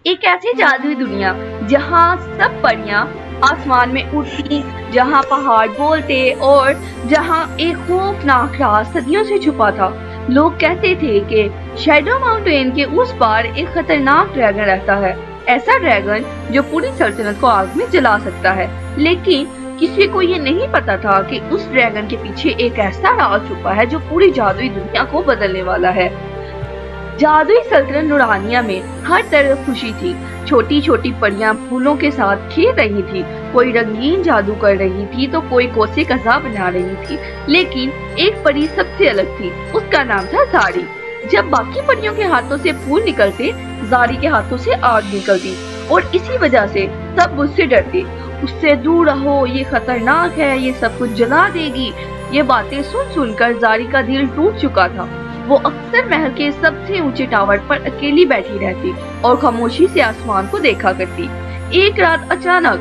ایک ایسی جادوئی دنیا جہاں سب پریاں آسمان میں اڑتی، جہاں پہاڑ بولتے اور جہاں ایک خوفناک راز صدیوں سے چھپا تھا۔ لوگ کہتے تھے کہ شیڈو ماؤنٹین کے اس پار ایک خطرناک ڈریگن رہتا ہے، ایسا ڈریگن جو پوری سلطنت کو آگ میں جلا سکتا ہے۔ لیکن کسی کو یہ نہیں پتا تھا کہ اس ڈریگن کے پیچھے ایک ایسا راز چھپا ہے جو پوری جادوئی دنیا کو بدلنے والا ہے۔ جادوئی سلطنت نورانیہ میں ہر طرف خوشی تھی۔ چھوٹی چھوٹی پریاں پھولوں کے ساتھ کھیل رہی تھی، کوئی رنگین جادو کر رہی تھی تو کوئی کوسے قزا بنا رہی تھی۔ لیکن ایک پری سب سے الگ تھی، اس کا نام تھا زاری۔ جب باقی پریوں کے ہاتھوں سے پھول نکلتے، زاری کے ہاتھوں سے آگ نکلتی، اور اسی وجہ سے سب اس سے ڈرتے۔ اس سے دور رہو، یہ خطرناک ہے، یہ سب کچھ جلا دے گی۔ یہ باتیں سن سن کر زاری کا دل ٹوٹ چکا تھا۔ وہ اکثر محل کے سب سے اونچے ٹاور پر اکیلی بیٹھی رہتی اور خاموشی سے آسمان کو دیکھا کرتی۔ ایک رات اچانک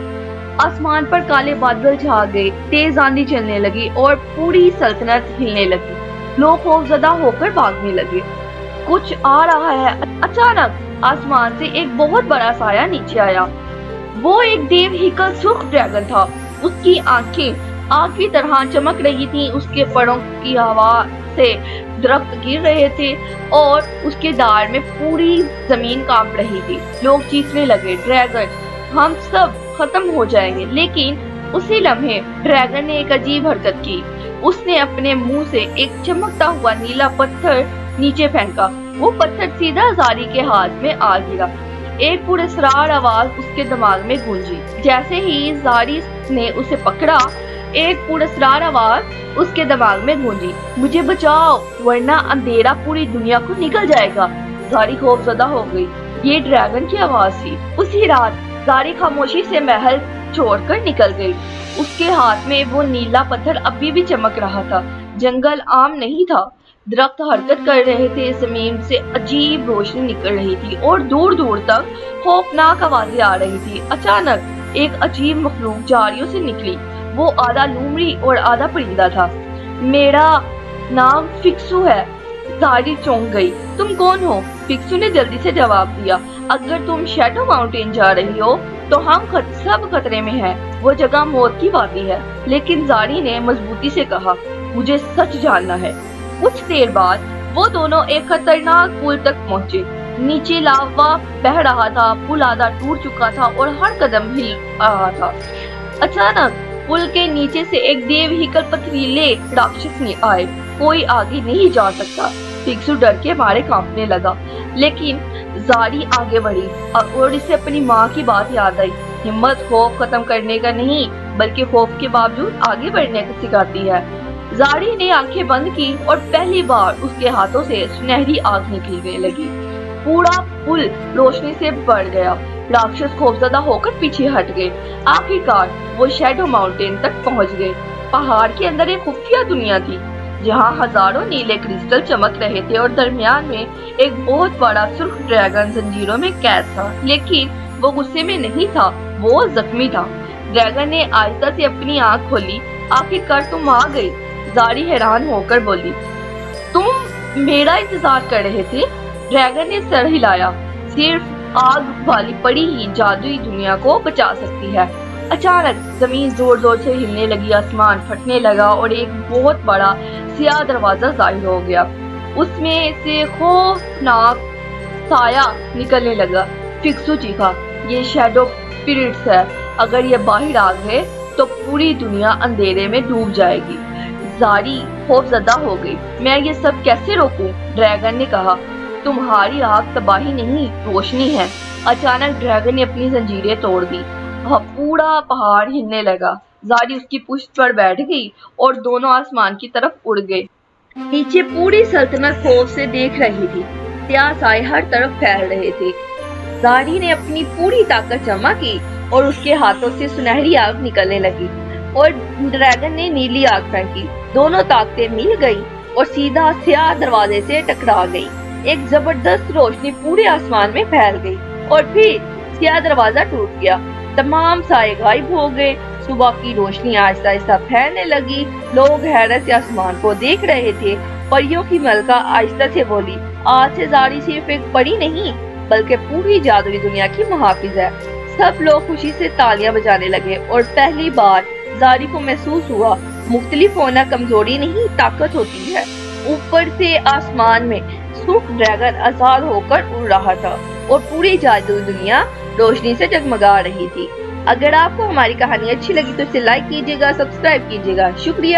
آسمان پر کالے بادل چھا گئے، تیز آندھی چلنے لگی اور پوری سلطنت ہلنے لگی۔ لوگ خوفزدہ ہو کر بھاگنے لگے۔ کچھ آ رہا ہے۔ اچانک آسمان سے ایک بہت بڑا سایہ نیچے آیا۔ وہ ایک دیو ہیکل سرخ ڈریگن تھا۔ اس کی آنکھیں آگ کی طرح چمک رہی تھیں، اس کے پروں کی ہوا سے درخت گر رہے تھے اور اس کے دار میں پوری زمین کانپ رہی تھی۔ لوگ چیخنے لگے، ڈریگن، ہم سب ختم ہو جائیں گے۔ لیکن اسی لمحے ڈریگن نے ایک عجیب حرکت کی۔ اس نے اپنے منہ سے ایک چمکتا ہوا نیلا پتھر نیچے پھینکا۔ وہ پتھر سیدھا زاری کے ہاتھ میں آ گرا۔ ایک پراسرار آواز اس کے دماغ میں گونجی۔ جیسے ہی زاری نے اسے پکڑا، ایک پراسرار آواز اس کے دماغ میں گونجی، مجھے بچاؤ ورنہ اندھیرا پوری دنیا کو نگل جائے گا۔ زاری خوفزدہ ہو گئی، یہ ڈریگن کی آواز تھی۔ اسی رات زاری خاموشی سے محل چھوڑ کر نکل گئی۔ اس کے ہاتھ میں وہ نیلا پتھر ابھی بھی چمک رہا تھا۔ جنگل عام نہیں تھا، درخت حرکت کر رہے تھے، زمین سے عجیب روشنی نکل رہی تھی اور دور دور تک خوفناک آوازیں آ رہی تھی۔ اچانک ایک عجیب مخلوق جھاڑیوں سے نکلی۔ وہ آدھا لومڑی اور آدھا پرندہ تھا۔ میرا نام فکسو ہے۔ زاری چونک گئی، تم کون ہو؟ فکسو نے جلدی سے جواب دیا، اگر تم شیڈو ماؤنٹین جا رہی ہو تو ہم سب خطرے میں ہیں، وہ جگہ موت کی وادی ہے۔ لیکن زاری نے مضبوطی سے کہا، مجھے سچ جاننا ہے۔ کچھ دیر بعد وہ دونوں ایک خطرناک پل تک پہنچے۔ نیچے لاوا بہہ رہا تھا، پل آدھا ٹوٹ چکا تھا اور ہر قدم ہل رہا تھا۔ اچانک پل کے نیچے سے ایک دیو ہیکل پتھریلے راکشس آئے۔ کوئی آگے نہیں جا سکتا۔ فکسو ڈر کے مارے کانپنے لگا، لیکن زاری آگے بڑھی اور اسے اپنی ماں کی بات یاد آئی، ہمت خوف ختم کرنے کا نہیں بلکہ خوف کے باوجود آگے بڑھنے کا سکھاتی ہے۔ زاری نے آنکھیں بند کی اور پہلی بار اس کے ہاتھوں سے سنہری آگ نکلنے لگی۔ پورا پل روشنی سے بھر گیا۔ راکشس خوفزدہ ہو کر پیچھے ہٹ گئے۔ آخرکار وہ شیڈو ماؤنٹین تک پہنچ گئے۔ پہاڑ کے اندر ایک خفیہ دنیا تھی جہاں ہزاروں نیلے کرسٹل چمک رہے تھے اور درمیان میں ایک بہت بڑا سرخ ڈریگن زنجیروں میں قید تھا۔ لیکن وہ غصے میں نہیں تھا، وہ زخمی تھا۔ ڈریگن نے آہستہ سے اپنی آنکھ کھولی، آخرکار تم آ گئی۔ زاری حیران ہو کر بولی، تم میرا انتظار کر رہے تھے؟ ڈریگن نے سر ہلایا، صرف آگ والی پری ہی جادوئی دنیا کو بچا سکتی ہے۔ اچانک زمین زور زور سے ہلنے لگی، آسمان پھٹنے لگا اور ایک بہت بڑا سیاہ دروازہ ظاہر ہو گیا۔ اس میں سے خوفناک سایہ نکلنے لگا۔ فکسو چیخا، یہ شیڈو پیرٹس ہے، اگر یہ باہر آ گئے تو پوری دنیا اندھیرے میں ڈوب جائے گی۔ زاری خوفزدہ ہو گئی، میں یہ سب کیسے روکوں؟ ڈریگن نے کہا، تمہاری آگ تباہی نہیں، روشنی ہے۔ اچانک ڈریگن نے اپنی زنجیریں توڑ دی، پورا پہاڑ ہلنے لگا۔ زاری اس کی پشت پر بیٹھ گئی اور دونوں آسمان کی طرف اڑ گئے۔ نیچے پوری سلطنت خوف سے دیکھ رہی تھی، سیاہ سائے ہر طرف پھیل رہے تھے۔ زاری نے اپنی پوری طاقت جمع کی اور اس کے ہاتھوں سے سنہری آگ نکلنے لگی اور ڈریگن نے نیلی آگ پھینکی۔ دونوں طاقتیں مل گئی اور سیدھا سیاہ دروازے سے ٹکرا گئی۔ ایک زبردست روشنی پورے آسمان میں پھیل گئی اور پھر سیاہ دروازہ ٹوٹ گیا۔ تمام سائے غائب ہو گئے۔ صبح کی روشنی آہستہ آہستہ پھیلنے لگی۔ لوگ حیرت سے آسمان کو دیکھ رہے تھے۔ پریوں کی ملکہ آہستہ سے بولی، آج سے زاری صرف ایک پری نہیں بلکہ پوری جادوئی دنیا کی محافظ ہے۔ سب لوگ خوشی سے تالیاں بجانے لگے اور پہلی بار زاری کو محسوس ہوا مختلف ہونا کمزوری نہیں طاقت ہوتی ہے۔ اوپر سے آسمان میں سرخ ڈریگن آزاد ہو کر اڑ رہا تھا اور پوری جادوئی دنیا روشنی سے جگمگا رہی تھی۔ اگر آپ کو ہماری کہانی اچھی لگی تو اسے لائک کیجیے گا، سبسکرائب کیجیے گا۔ شکریہ۔